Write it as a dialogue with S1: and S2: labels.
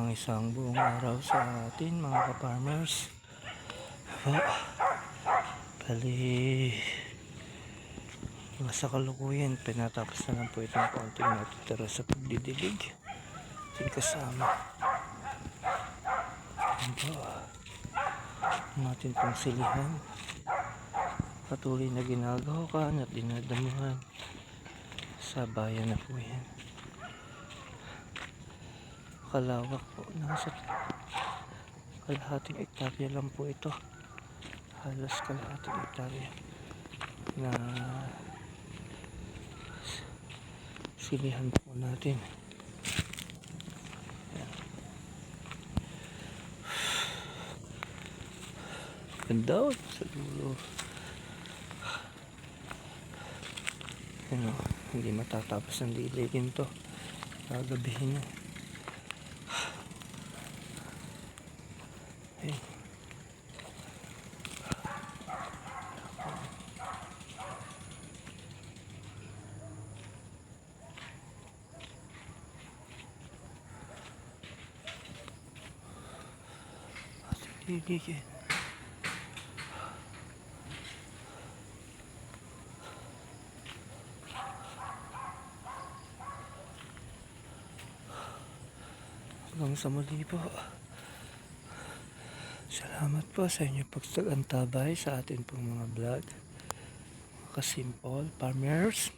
S1: ng isang buong araw sa atin mga ka-farmers. Bali, sa kalukuyan, pinatapos na lang po itong konting natitira sa pagdidilig. Ating kasama. Yan po. Ang ating pong silihan. Patuloy na ginagawakan at dinadamuhan. Sa bayan na po yan. Kalawak po. Nasa kalahating hektarya lang po ito. Halos kalahating hektarya na silihan po natin. Ganda sa dulo. Ano, hindi matatapos ang diligin to. Gagabihin na. Ay. Diligin. Hanggang sa muli po. Salamat po sa inyong pagsagantabay sa atin pong mga vlog. Mga ka-simple farmers.